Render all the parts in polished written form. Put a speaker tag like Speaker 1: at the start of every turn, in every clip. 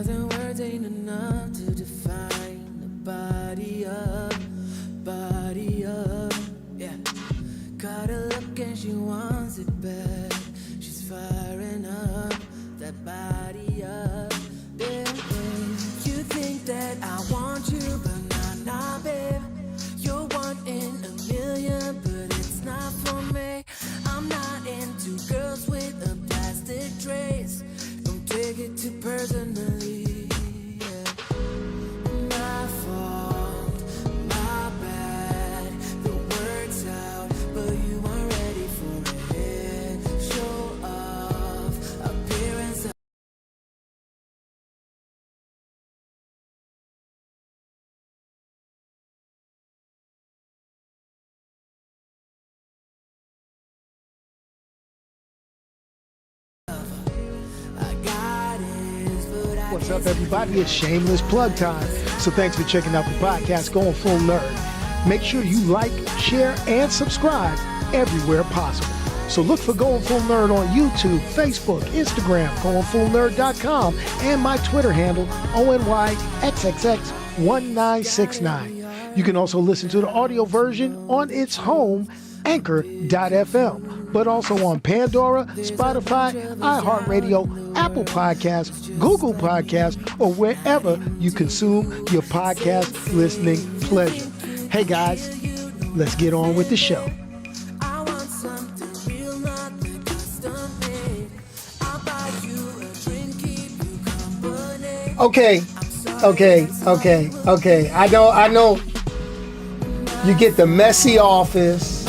Speaker 1: 1,000 words ain't enough to define the body up, yeah. Got a look and she wants it back. She's firing up that body up, yeah. You think that I want you, but nah, babe. You're one in a million, but it's not for me. I'm not into girls with a plastic trace. Don't take it too personally, yeah. My fault, my bad. The word's out, but you aren't ready for it. Show off, appearance.
Speaker 2: What's up, everybody? It's shameless plug time. So thanks for checking out the podcast, Going Full Nerd. Make sure you like, share, and subscribe everywhere possible. So look for Going Full Nerd on YouTube, Facebook, Instagram, GoingFullNerd.com, and my Twitter handle, ONYXXX1969. You can also listen to the audio version on its home, Anchor.fm, but also on Pandora, Spotify, iHeartRadio, Apple Podcasts, Google Podcasts, or wherever you consume your podcast listening pleasure. Hey guys, let's get on with the show.
Speaker 1: I want something real, nothing custom made. I'll buy you a drink, keep you company.
Speaker 2: Okay. I know. You get the messy office.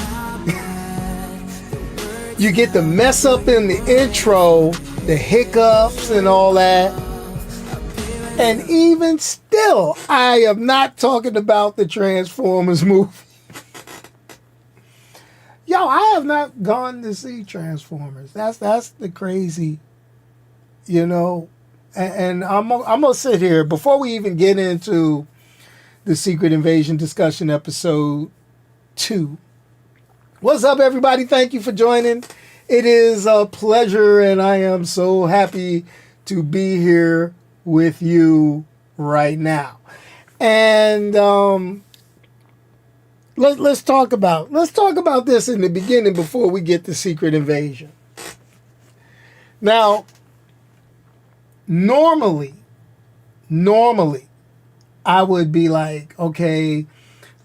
Speaker 2: You get the mess up in the intro, the hiccups and all that. And even still, I am not talking about the Transformers movie. Yo, I have not gone to see Transformers. That's the crazy, And I'm gonna sit here before we even get into the Secret Invasion discussion episode 2. What's up, everybody? Thank you for joining. It is a pleasure, and I am so happy to be here with you right now. And let's talk about this in the beginning before we get to Secret Invasion. Now, normally, I would be like, okay,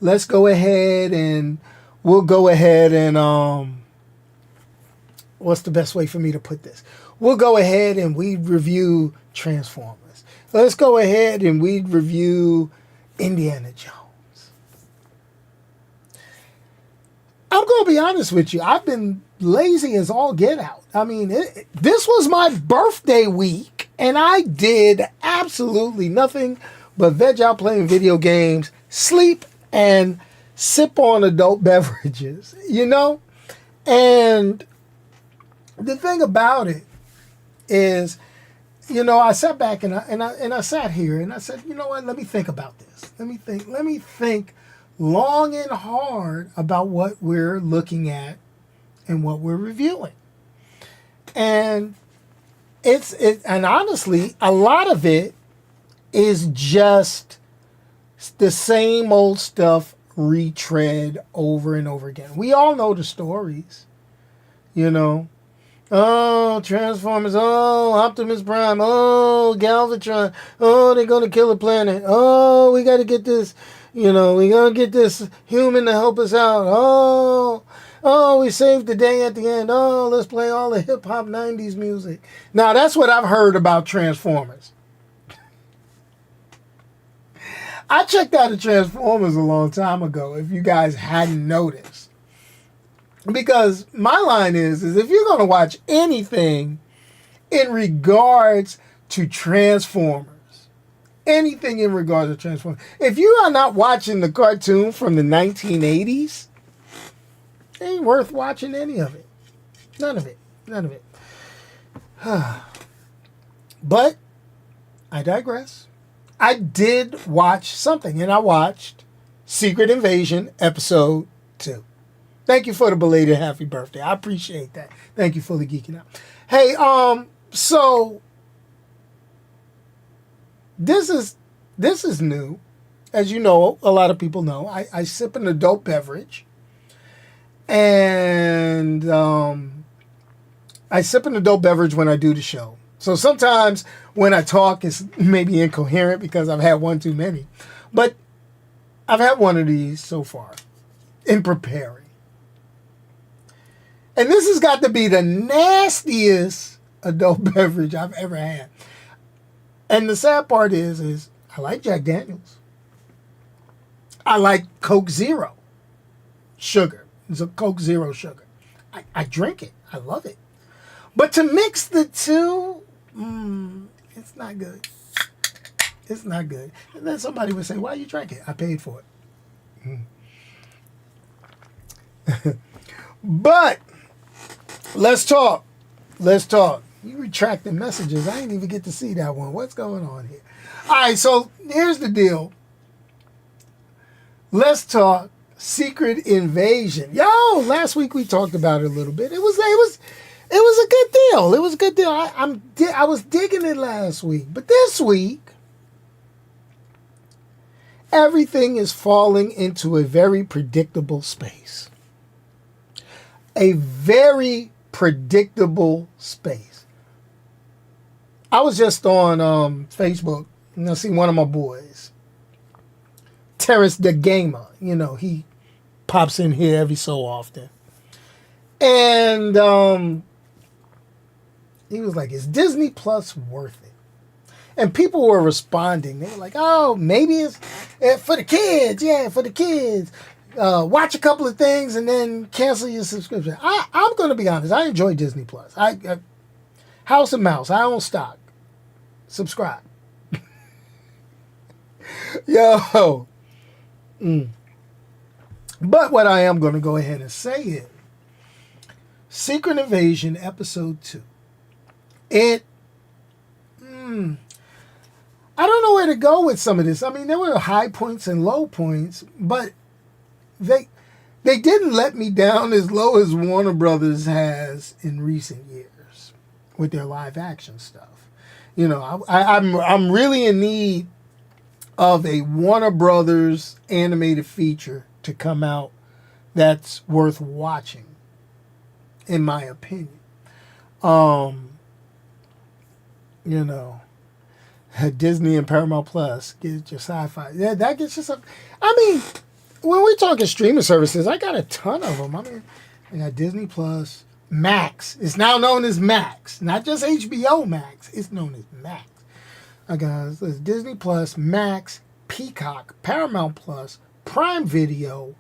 Speaker 2: let's go ahead and we'll go ahead and what's the best way for me to put this? We'll go ahead and we review Transformers. Let's go ahead and we review Indiana Jones. I'm going to be honest with you. I've been lazy as all get out. I mean, this was my birthday week, and I did absolutely nothing but veg out playing video games, sleep, and sip on adult beverages, And the thing about it is, I sat back and I sat here and I said, you know what? Let me think about this. Let me think long and hard about what we're looking at and what we're reviewing. And and honestly, a lot of it is just the same old stuff retread over and over again. We all know the stories, Oh, Transformers. Oh, Optimus Prime. Oh, Galvatron. Oh, they're going to kill the planet. Oh, we got to get this, we got to get this human to help us out. Oh, we saved the day at the end. Oh, let's play all the hip-hop 90s music. Now, that's what I've heard about Transformers. I checked out the Transformers a long time ago, if you guys hadn't noticed. Because my line is if you're going to watch anything in regards to Transformers, if you are not watching the cartoon from the 1980s, it ain't worth watching any of it. None of it. But I digress. I did watch something, and I watched Secret Invasion Episode 2. Thank you for the belated happy birthday. I appreciate that. Thank you for the geeking out. Hey, so this is new. As you know, a lot of people know, I sip an adult beverage. And I sip an adult beverage when I do the show. So sometimes when I talk, it's maybe incoherent because I've had one too many. But I've had one of these so far in preparing. And this has got to be the nastiest adult beverage I've ever had. And the sad part is I like Jack Daniels. I like Coke Zero sugar. It's a Coke Zero sugar. I drink it. I love it. But to mix the two, it's not good. It's not good. And then somebody would say, why you drink it? I paid for it. But let's talk. Let's talk. You retracted messages. I didn't even get to see that one. What's going on here? All right, so here's the deal. Let's talk Secret Invasion. Yo, last week we talked about it a little bit. It was a good deal. It was a good deal. I was digging it last week, but this week everything is falling into a very predictable space. A very predictable space. I was just on Facebook and I see one of my boys, Terrence the Gamer. You know, he pops in here every so often. And he was like, is Disney Plus worth it? And people were responding. They were like, oh, maybe it's for the kids. Yeah, for the kids. Watch a couple of things and then cancel your subscription. I'm going to be honest. I enjoy Disney Plus. I House and Mouse. I own stock. Subscribe. Yo. But what I am going to go ahead and say is Secret Invasion Episode 2. I don't know where to go with some of this. I mean, there were high points and low points, but they didn't let me down as low as Warner Brothers has in recent years with their live action stuff. You know, I'm really in need of a Warner Brothers animated feature to come out that's worth watching, in my opinion. You know, Disney and Paramount Plus get your sci-fi. Yeah, that gets you some. I mean, when we're talking streaming services, I got a ton of them. I mean, I got Disney Plus, Max. It's now known as Max, not just HBO Max. It's known as Max. I got Disney Plus, Max, Peacock, Paramount Plus, Prime Video,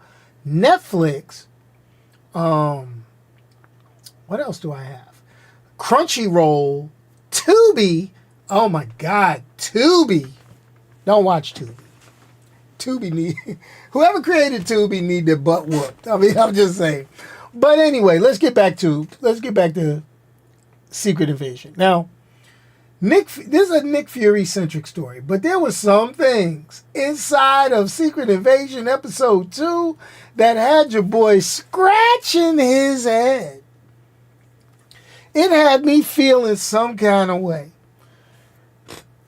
Speaker 2: Netflix. What else do I have? Crunchyroll, Tubi. Oh my God, Tubi. Don't watch Tubi. Tubi need whoever created Tubi need their butt whooped. I mean, I'm just saying. But anyway, let's get back to Secret Invasion. Now, this is a Nick Fury centric story, but there were some things inside of Secret Invasion Episode 2 that had your boy scratching his head. It had me feeling some kind of way.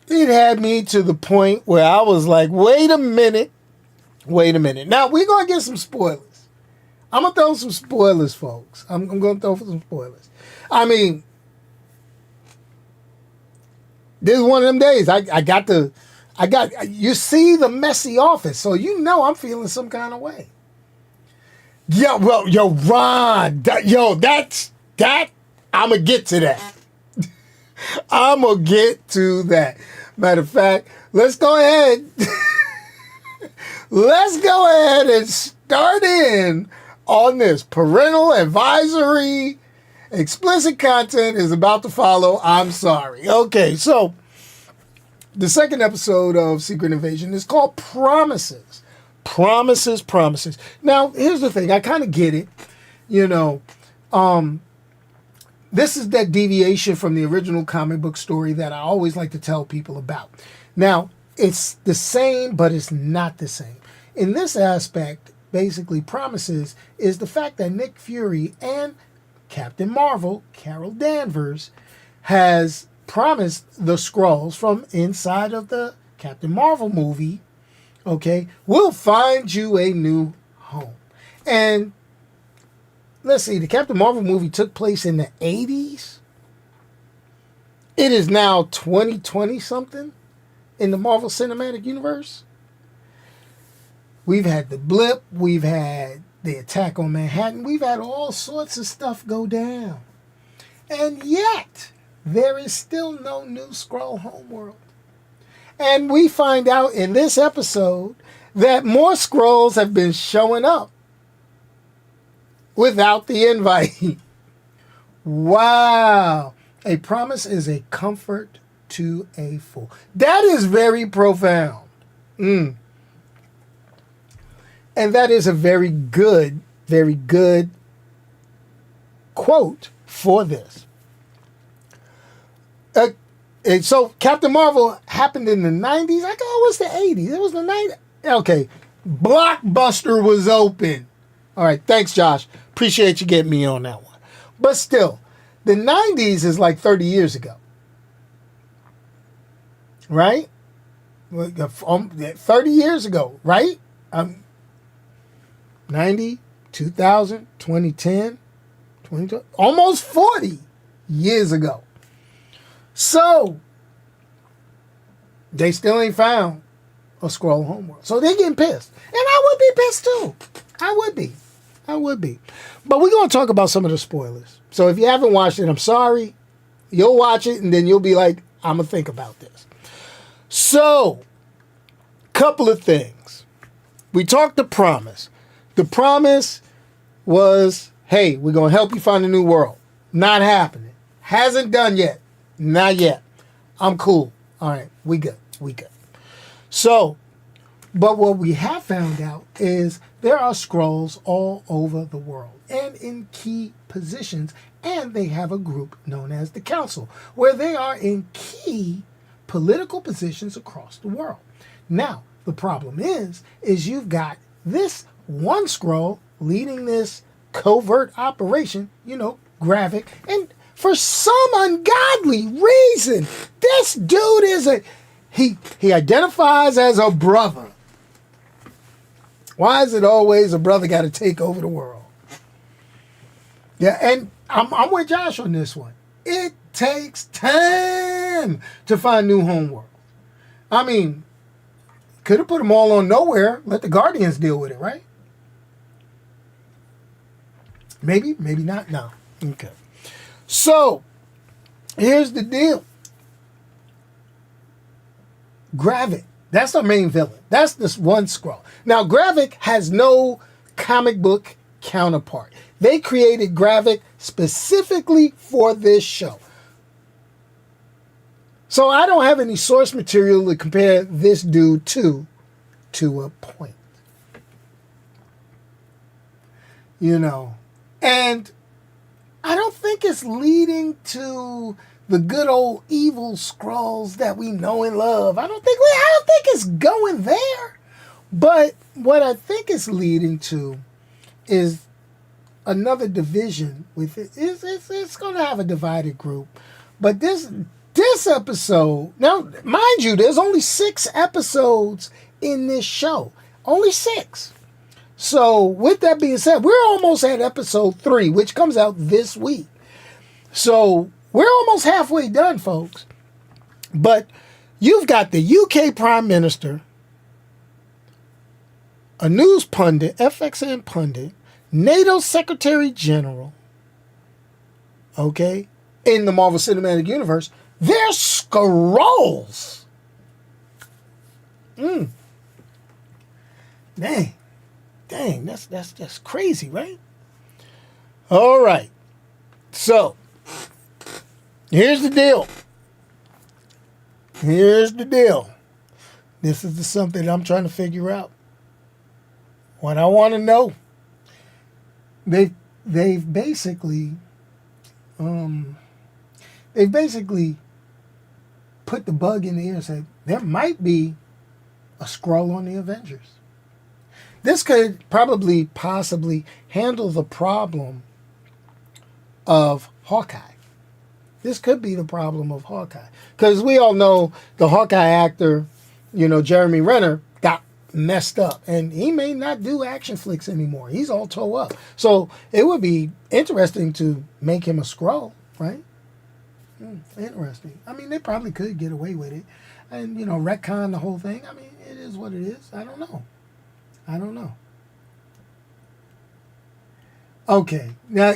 Speaker 2: It had me to the point where I was like, wait a minute. Now, we're going to get some spoilers. I'm going to throw some spoilers, folks. I'm going to throw some spoilers. I mean, this is one of them days. You see the messy office, so you know I'm feeling some kind of way. Ron, I'm going to get to that. I'm going to get to that. Matter of fact, let's go ahead. Let's go ahead and start in on this. Parental advisory. Explicit content is about to follow. I'm sorry. Okay, so the second episode of Secret Invasion is called Promises. Promises. Now, here's the thing. I kind of get it. You know, this is that deviation from the original comic book story that I always like to tell people about. Now, it's the same, but it's not the same. In this aspect, basically, Promises is the fact that Nick Fury and Captain Marvel, Carol Danvers, has promised the Skrulls from inside of the Captain Marvel movie, okay, will find you a new home. And let's see, the Captain Marvel movie took place in the 80s. It is now 2020 something in the Marvel Cinematic Universe. We've had the blip, we've had the attack on Manhattan, we've had all sorts of stuff go down. And yet, there is still no new Skrull homeworld. And we find out in this episode that more Skrulls have been showing up without the invite. Wow. A promise is a comfort to a fool. That is very profound. And that is a very good quote for this. And so Captain Marvel happened in the 90s. I thought it was the 80s. It was the 90s. Okay. Blockbuster was open. All right. Thanks, Josh. Appreciate you getting me on that one. But still, the 90s is like 30 years ago. Right? 30 years ago, right? 90, 2000, 2010, 2012, almost 40 years ago. So, they still ain't found a Skrull homeworld. So they're getting pissed. And I would be pissed too. I would be. But we're going to talk about some of the spoilers. So if you haven't watched it, I'm sorry. You'll watch it and then you'll be like, I'm going to think about this. So, couple of things. We talked the promise. The promise was, hey, we're going to help you find a new world. Not happening. Hasn't done yet. Not yet. I'm cool. All right. We good. So, but what we have found out is there are Skrulls all over the world and in key positions. And they have a group known as the Council, where they are in key political positions across the world. Now, the problem is you've got this one Skrull leading this covert operation, Gravik, and for some ungodly reason, this dude is he identifies as a brother. Why is it always a brother got to take over the world? Yeah, and I'm with Josh on this one. It takes time to find new homeworld. I mean, could have put them all on nowhere. Let the Guardians deal with it, right? Maybe not. No. Okay. So, here's the deal. Gravik. That's our main villain. That's this one Skrull. Now, Gravik has no comic book counterpart. They created Gravik specifically for this show. So I don't have any source material to compare this dude to a point. And I don't think it's leading to the good old evil Skrulls that we know and love. I don't think it's going there. But what I think it's leading to is another division with it. It's going to have a divided group. But this episode, now, mind you, there's only 6 episodes in this show. Only 6. So, with that being said, we're almost at episode 3, which comes out this week. So, we're almost halfway done, folks. But you've got the UK Prime Minister, a news pundit, FXN pundit, NATO Secretary General, okay, in the Marvel Cinematic Universe. They're Skrulls. Dang, that's crazy, right? All right. So, here's the deal. This is something I'm trying to figure out. What I want to know. They've basically put the bug in the ear and said there might be a Skrull on the Avengers. This could possibly handle the problem of Hawkeye. This could be the problem of Hawkeye. Because we all know the Hawkeye actor Jeremy Renner got messed up, and he may not do action flicks anymore. He's all toe up. So it would be interesting to make him a Skrull, right? Interesting. I mean, they probably could get away with it, and retcon the whole thing. I mean, it is what it is. I don't know. Okay, now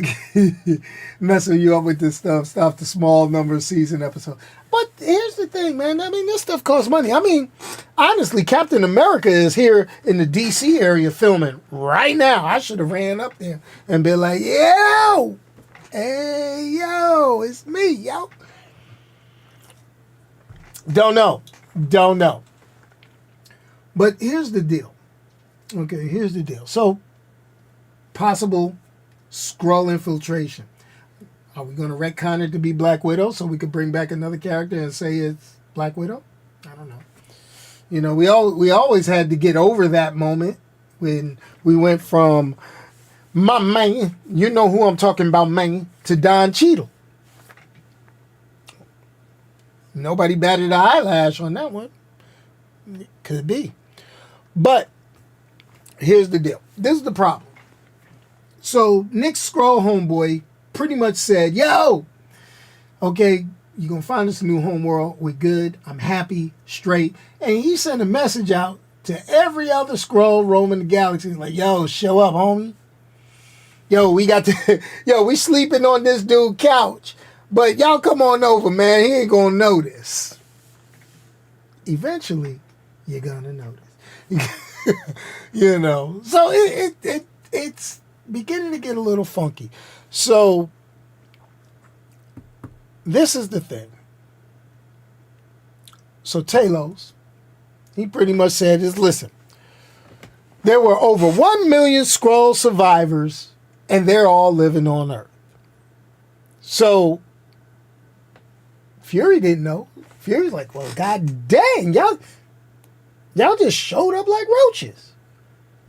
Speaker 2: messing you up with this stuff. Stop the small number of season episodes. But here's the thing, man. I mean, this stuff costs money. I mean, honestly, Captain America is here in the DC area filming right now. I should have ran up there and been like, yo, hey, yo, it's me, yo. Don't know. But here's the deal. Okay, here's the deal. So, possible Skrull infiltration. Are we going to retcon it to be Black Widow so we could bring back another character and say it's Black Widow? I don't know. We always had to get over that moment when we went from my man, you know who I'm talking about, man, to Don Cheadle. Nobody batted an eyelash on that one. Could be. But here's the deal. This is the problem. So Nick Skrull homeboy pretty much said, yo, okay, you're going to find us a new homeworld. We're good. I'm happy, straight. And he sent a message out to every other Skrull roaming the galaxy. Like, yo, show up, homie. Yo, we sleeping on this dude's couch. But y'all come on over, man. He ain't going to notice. Eventually, you're going to notice. So it's beginning to get a little funky. So this is the thing. So Talos, he pretty much said is, listen, there were over 1 million Skrull survivors, and they're all living on Earth. So Fury didn't know. Fury's like, well, god dang, y'all just showed up like roaches.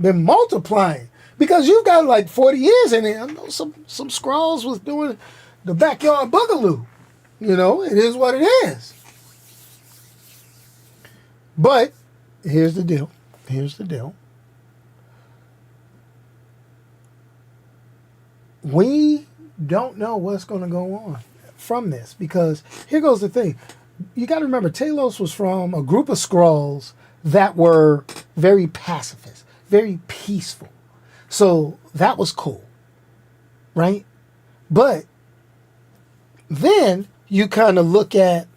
Speaker 2: Been multiplying. Because you've got like 40 years in it. I know some Skrulls was doing the backyard boogaloo. It is what it is. But here's the deal. We don't know what's going to go on from this. Because here goes the thing. You got to remember, Talos was from a group of Skrulls that were very pacifist, very peaceful. So that was cool, right? But then you kind of look at,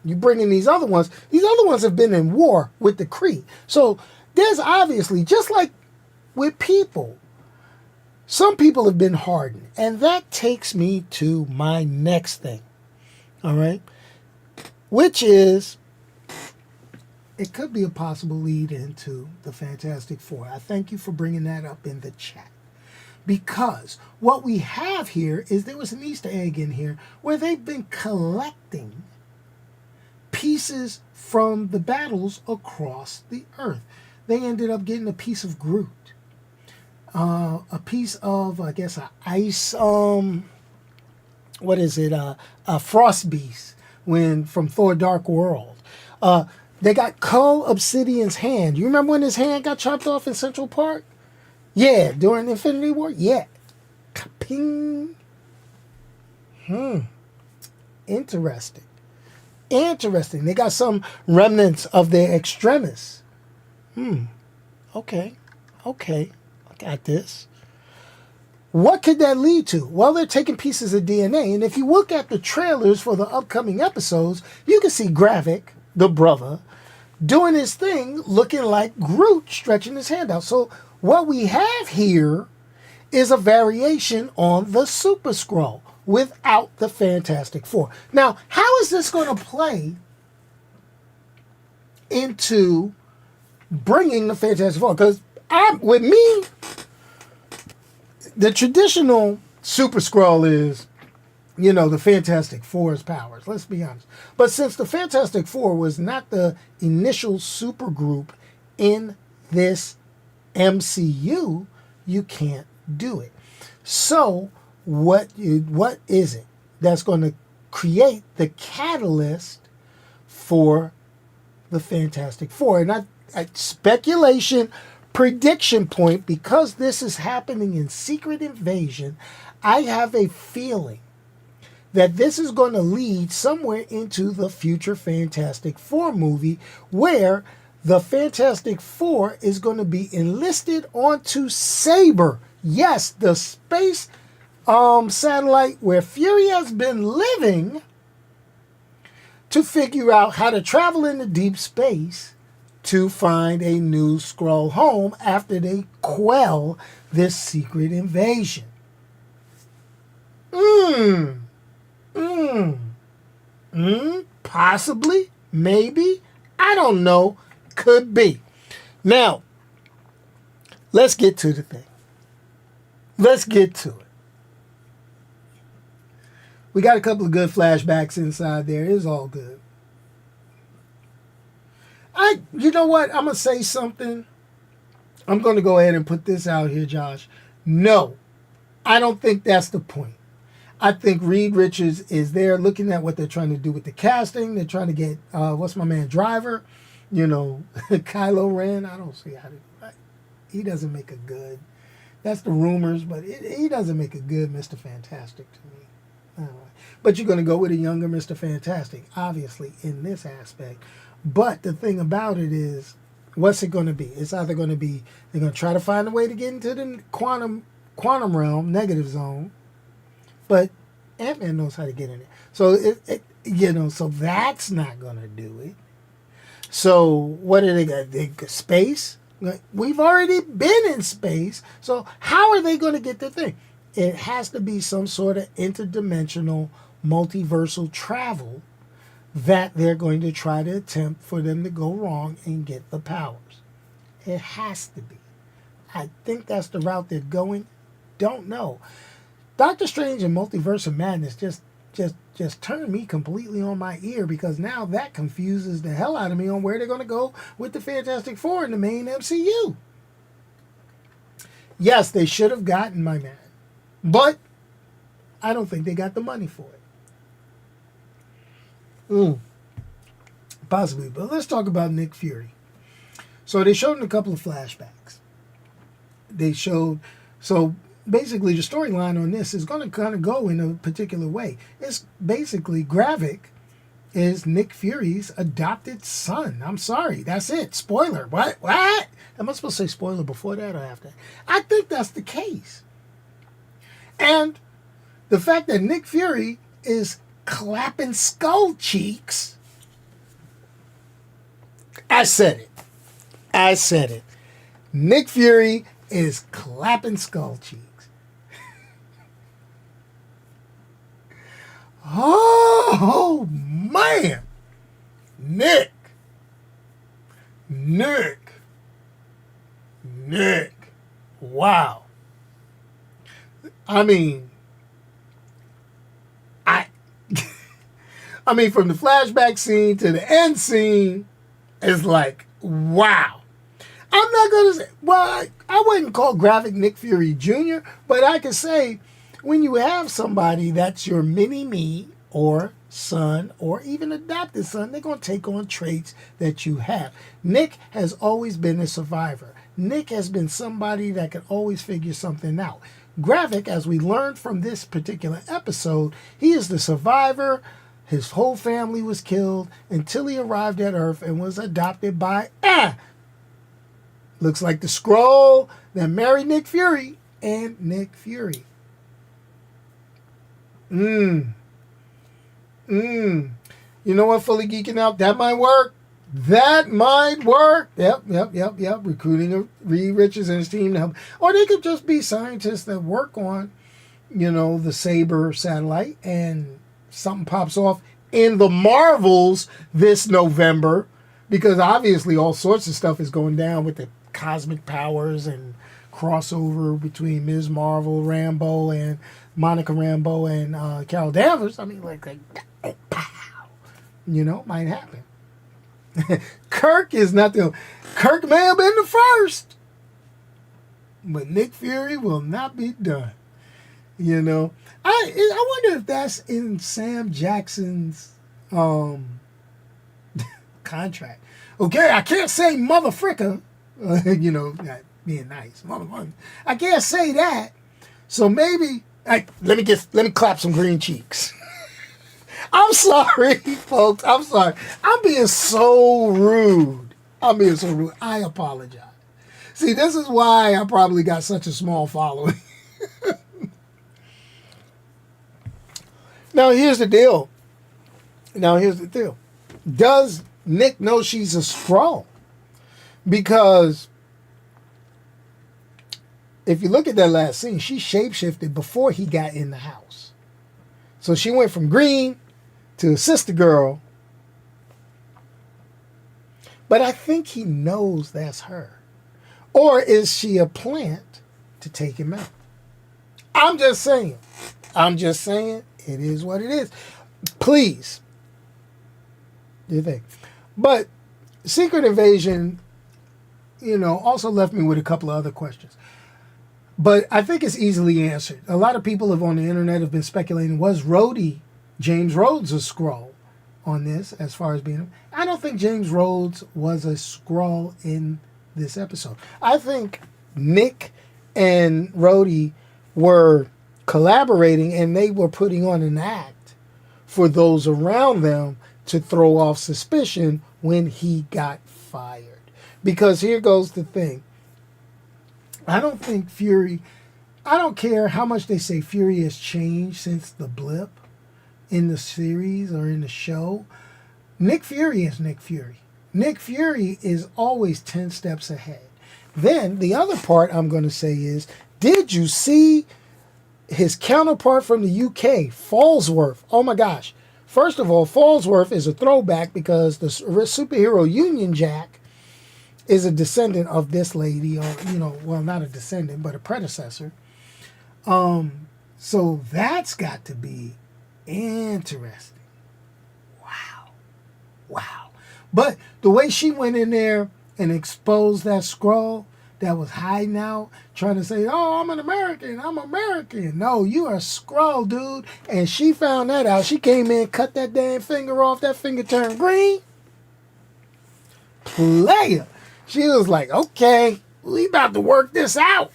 Speaker 2: you bring in these other ones. These other ones have been in war with the Kree. So there's obviously, just like with people, some people have been hardened. And that takes me to my next thing, all right? Which is, it could be a possible lead into the Fantastic Four. I thank you for bringing that up in the chat. Because what we have here is there was an Easter egg in here where they've been collecting pieces from the battles across the Earth. They ended up getting a piece of Groot. A piece of, I guess, a ice, a Frost Beast from Thor Dark World. They got Cull Obsidian's hand. You remember when his hand got chopped off in Central Park? Yeah, during Infinity War? Yeah. Ping. Interesting. They got some remnants of their extremis. Okay. I got this. What could that lead to? Well, they're taking pieces of DNA, and if you look at the trailers for the upcoming episodes, you can see Gravik, the brother, doing his thing, looking like Groot, stretching his hand out. So what we have here is a variation on the Super Skrull without the Fantastic Four. Now, how is this going to play into bringing the Fantastic Four? Because with me, the traditional Super Skrull is, the Fantastic Four's powers. Let's be honest. But since the Fantastic Four was not the initial super group in this MCU, you can't do it. So what is it that's going to create the catalyst for the Fantastic Four. And I speculation, prediction point, because this is happening in Secret Invasion, I have a feeling that this is going to lead somewhere into the future Fantastic Four movie where the Fantastic Four is going to be enlisted onto Saber. Yes, the space satellite where Fury has been living to figure out how to travel into deep space to find a new Skrull home after they quell this secret invasion. Possibly, maybe, I don't know, could be. Now, let's get to the thing. Let's get to it. We got a couple of good flashbacks inside there. It's all good. You know what? I'm going to say something. I'm going to go ahead and put this out here, Josh. No, I don't think that's the point. I think Reed Richards is there looking at what they're trying to do with the casting. They're trying to get, what's my man, Driver? You know, Kylo Ren. I don't see how to, he doesn't make a good, that's the rumors, but he doesn't make a good Mr. Fantastic to me. But you're going to go with a younger Mr. Fantastic, obviously, in this aspect. But the thing about it is, what's it going to be? It's either going to be, they're going to try to find a way to get into the quantum realm, negative zone, but Ant-Man knows how to get in it. So, so that's not going to do it. So what are they got? They got space? We've already been in space. So how are they going to get the thing? It has to be some sort of interdimensional, multiversal travel that they're going to try to attempt for them to go wrong and get the powers. It has to be. I think that's the route they're going. Don't know. Doctor Strange and Multiverse of Madness just turned me completely on my ear, because now that confuses the hell out of me on where they're going to go with the Fantastic Four in the main MCU. Yes, they should have gotten my man, but I don't think they got the money for it. Possibly, but let's talk about Nick Fury. So they showed in a couple of flashbacks. So basically the storyline on this is going to kind of go in a particular way. It's basically Gravik is Nick Fury's adopted son. I'm sorry, that's it. Spoiler. What? Am I supposed to say spoiler before that or after? I think that's the case. And the fact that Nick Fury is clapping skull cheeks, I said it. Nick Fury is clapping skull cheeks. Oh, man. Nick. Wow. I mean, from the flashback scene to the end scene, it's like, wow. I'm not going to say, well, I wouldn't call Gravik Nick Fury Jr., but I could say when you have somebody that's your mini-me or son or even adopted son, they're going to take on traits that you have. Nick has always been a survivor. Nick has been somebody that can always figure something out. Gravik, as we learned from this particular episode, he is the survivor. His whole family was killed until he arrived at Earth and was adopted by, looks like the Skrull that married Nick Fury and Nick Fury. You know what, Fully Geeking Out? That might work. Yep. Recruiting Reed Richards and his team to help. Or they could just be scientists that work on, the Saber satellite, and something pops off in the Marvels this November, because obviously all sorts of stuff is going down with the cosmic powers and crossover between Ms. Marvel, Rambo, and Monica Rambeau and Carol Danvers. I mean, like pow, might happen. Kirk is not the. Kirk may have been the first, but Nick Fury will not be done. I wonder if that's in Sam Jackson's contract. Okay, I can't say mother fricker, you know, not being nice. Mother, I can't say that. So maybe, let me clap some green cheeks. I'm sorry, folks. I'm sorry. I'm being so rude. I apologize. See, this is why I probably got such a small following. Now, here's the deal. Does Nick know she's a Skrull? Because if you look at that last scene, she shapeshifted before he got in the house. So she went from green to a sister girl. But I think he knows that's her. Or is she a plant to take him out? I'm just saying. It is what it is. Please. Do you think? But Secret Invasion, you know, also left me with a couple of other questions. But I think it's easily answered. A lot of people on the internet have been speculating, was James Rhodes a Skrull on this as far as being... I don't think James Rhodes was a Skrull in this episode. I think Nick and Rhodey were collaborating and they were putting on an act for those around them to throw off suspicion when he got fired. Because here goes the thing. I don't think Fury... I don't care how much they say Fury has changed since the blip in the series or in the show. Nick Fury is Nick Fury. Nick Fury is always 10 steps ahead. Then the other part I'm going to say is, did you see his counterpart from the UK, Falsworth? Oh my gosh. First of all, Falsworth is a throwback because the superhero Union Jack is a descendant of this lady, or, you know, well, not a descendant, but a predecessor. So that's got to be interesting. Wow. But the way she went in there and exposed that Skrull that was hiding out, trying to say, oh, I'm American. No, you are a Skrull, dude. And she found that out. She came in, cut that damn finger off. That finger turned green. Player. She was like, okay, we about to work this out.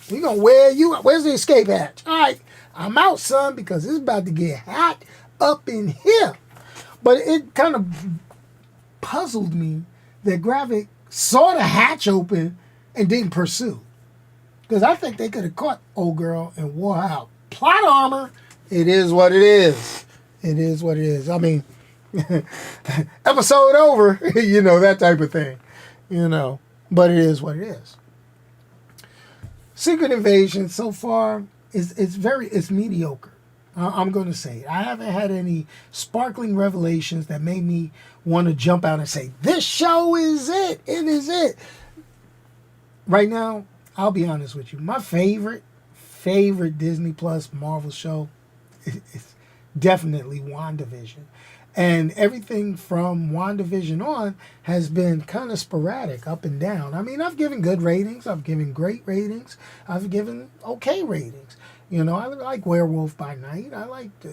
Speaker 2: We gonna wear you out. Where's the escape hatch? All right, I'm out, son, because it's about to get hot up in here. But it kind of puzzled me that Gravik saw the hatch open and didn't pursue. Because I think they could have caught old girl and wore her out. Plot armor. It is what it is. I mean, episode over, you know, that type of thing. You know, but it is what it is. Secret Invasion so far it's mediocre. I'm going to say it. I haven't had any sparkling revelations that made me want to jump out and say, this show is it. It is it. Right now, I'll be honest with you. My favorite Disney Plus Marvel show is definitely WandaVision. And everything from WandaVision on has been kind of sporadic, up and down. I mean, I've given good ratings. I've given great ratings. I've given okay ratings. You know, I like Werewolf by Night. I liked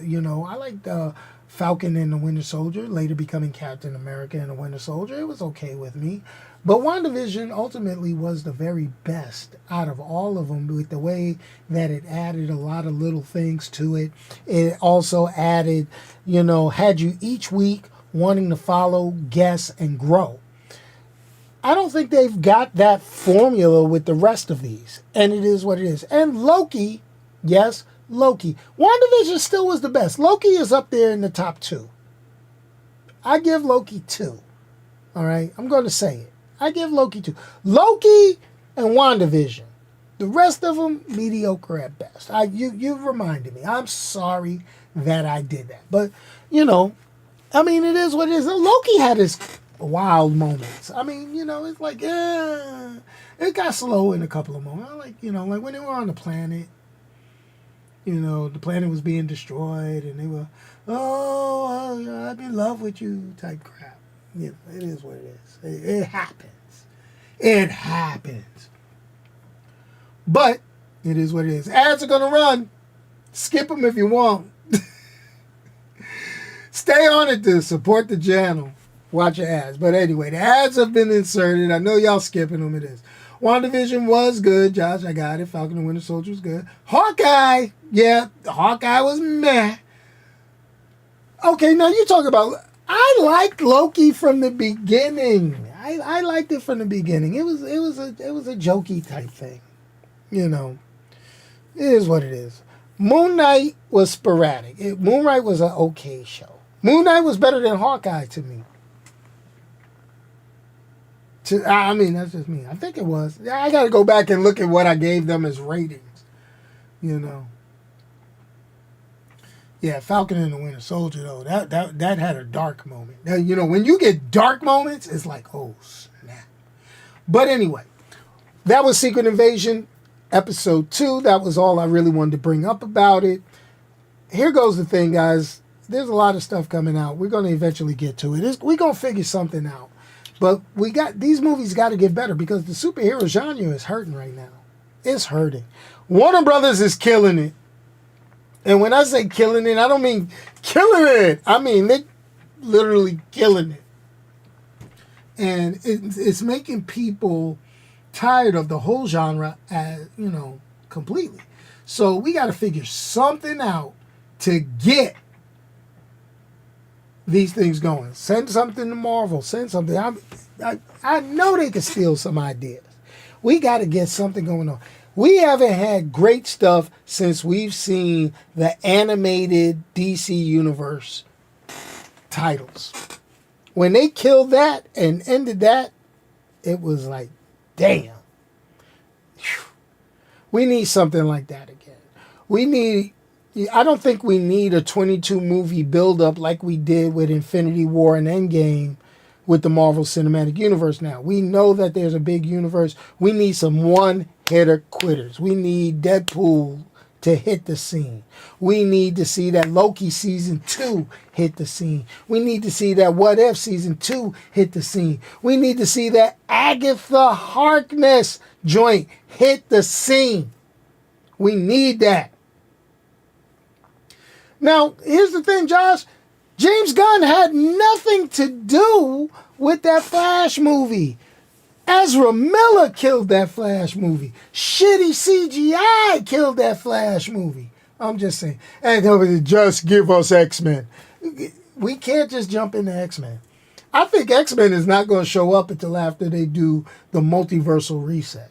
Speaker 2: Falcon and the Winter Soldier, later becoming Captain America and the Winter Soldier. It was okay with me. But WandaVision ultimately was the very best out of all of them, with the way that it added a lot of little things to it. It also added, you know, had you each week wanting to follow, guess, and grow. I don't think they've got that formula with the rest of these. And it is what it is. And Loki, yes, Loki. WandaVision still was the best. Loki is up there in the top 2. I give Loki 2. All right? I'm going to say it. I give Loki 2. Loki and WandaVision. The rest of them, mediocre at best. You reminded me. I'm sorry that I did that. But, you know, I mean, it is what it is. Loki had his wild moments. I mean, you know, it's like, it got slow in a couple of moments. Like, you know, like when they were on the planet, you know, the planet was being destroyed and they were, I'm in love with you type crap. You know, it is what it is. It happens. It happens. But it is what it is. Ads are going to run. Skip them if you want. Stay on it to support the channel. Watch your ads. But anyway, the ads have been inserted. I know y'all skipping them. It is. WandaVision was good, Josh. I got it. Falcon and Winter Soldier was good. Hawkeye, yeah, Hawkeye was meh. Okay, now you talk about. I liked Loki from the beginning. I liked it from the beginning. It was a jokey type thing, you know. It is what it is. Moon Knight was sporadic. Moon Knight was an okay show. Moon Knight was better than Hawkeye to me. I mean, that's just me. I think it was. I got to go back and look at what I gave them as ratings. You know. Yeah, Falcon and the Winter Soldier, though, that had a dark moment. Now, you know, when you get dark moments, it's like, oh, snap. But anyway, that was Secret Invasion, Episode 2. That was all I really wanted to bring up about it. Here goes the thing, guys. There's a lot of stuff coming out. We're going to eventually get to it. We're going to figure something out. But these movies got to get better because the superhero genre is hurting right now. It's hurting. Warner Brothers is killing it. And when I say killing it, I don't mean killing it. I mean they're literally killing it. And it's making people tired of the whole genre, completely. So we got to figure something out to get these things going. Send something to Marvel. Send something. I know they can steal some ideas. We got to get something going on. We haven't had great stuff since we've seen the animated DC Universe titles. When they killed that and ended that, it was like, damn. Whew. We need something like that again. I don't think we need a 22 movie build-up like we did with Infinity War and Endgame with the Marvel Cinematic Universe now. We know that there's a big universe. We need some one-hitter quitters. We need Deadpool to hit the scene. We need to see that Loki Season 2 hit the scene. We need to see that What If Season 2 hit the scene. We need to see that Agatha Harkness joint hit the scene. We need that. Now, here's the thing, Josh. James Gunn had nothing to do with that Flash movie. Ezra Miller killed that Flash movie. Shitty CGI killed that Flash movie. I'm just saying. And just give us X-Men. We can't just jump into X-Men. I think X-Men is not going to show up until after they do the multiversal reset.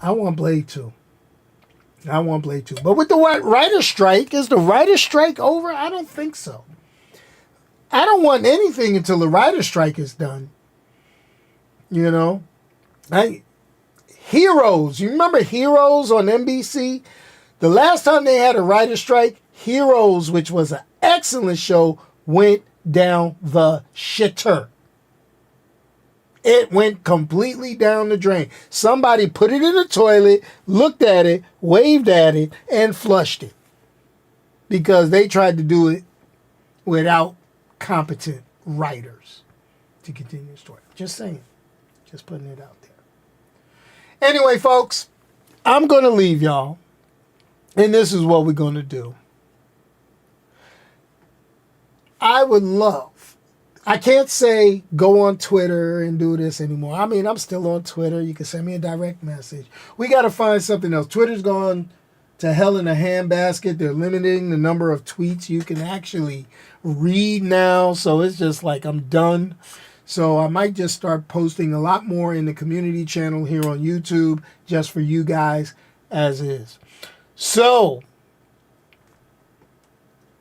Speaker 2: I want Blade 2. But with the writer's strike, is the writer's strike over? I don't think so. I don't want anything until the writer's strike is done. You know? Heroes. You remember Heroes on NBC? The last time they had a writer's strike, Heroes, which was an excellent show, went down the shitter. It went completely down the drain. Somebody put it in the toilet, looked at it, waved at it, and flushed it. Because they tried to do it without competent writers to continue the story. Just saying. Just putting it out there. Anyway, folks, I'm going to leave y'all. And this is what we're going to do. I can't say go on Twitter and do this anymore. I mean, I'm still on Twitter. You can send me a direct message. We got to find something else. Twitter's gone to hell in a handbasket. They're limiting the number of tweets you can actually read now. So it's just like I'm done. So I might just start posting a lot more in the community channel here on YouTube just for you guys as is. So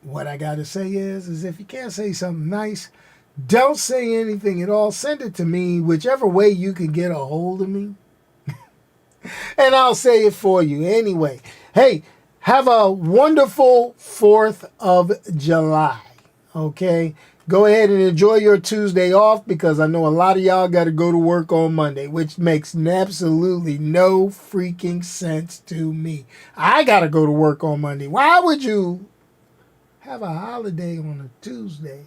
Speaker 2: what I got to say is if you can't say something nice, don't say anything at all. Send it to me, whichever way you can get a hold of me. And I'll say it for you. Anyway, hey, have a wonderful 4th of July. Okay? Go ahead and enjoy your Tuesday off because I know a lot of y'all got to go to work on Monday, which makes absolutely no freaking sense to me. I got to go to work on Monday. Why would you have a holiday on a Tuesday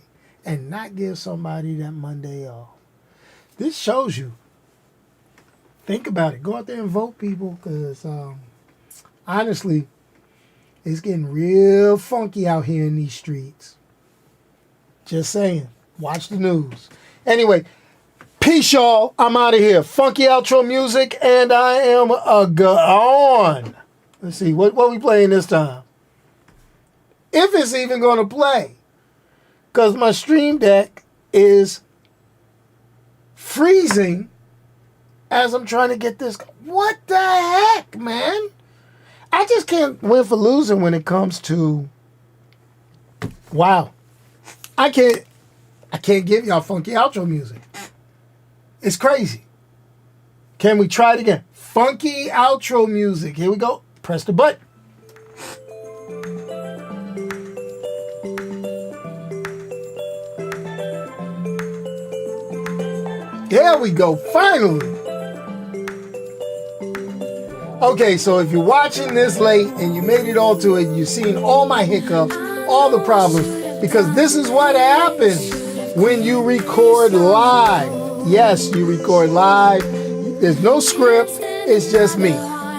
Speaker 2: and not give somebody that Monday off? This shows you. Think about it. Go out there and vote, people, because honestly, It's getting real funky out here in these streets. Just saying. Watch the news. Anyway, peace, y'all. I'm out of here. Funky outro music, and I am gone. Let's see. What we playing this time? If it's even going to play. Because my Stream Deck is freezing as I'm trying to get this. What the heck, man? I just can't win for losing when it comes to. Wow. I can't give y'all funky outro music. It's crazy. Can we try it again? Funky outro music. Here we go. Press the button. There we go. Finally. Okay, so if you're watching this late and you made it all to it, you've seen all my hiccups, all the problems, because this is what happens when you record live. Yes, you record live. There's no script. It's just me.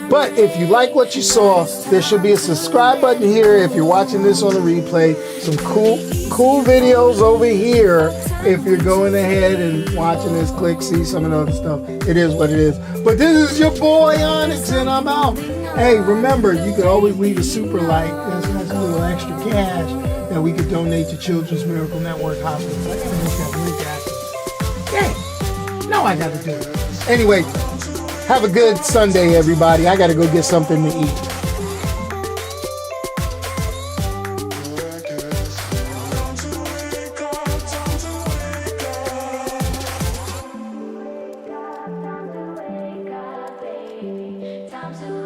Speaker 2: But if you like what you saw, there should be a subscribe button here if you're watching this on a replay. Some cool videos over here if you're going ahead and watching this. Click, see some of the other stuff. It is what it is. But this is your boy Onyx, and I'm out. Hey, remember, you could always leave a super like. That's a little extra cash that we could donate to Children's Miracle Network Hospital. I gotta make that link active. Dang. Now I gotta do it. Anyway, have a good Sunday, everybody. I gotta go get something to eat.
Speaker 3: Time to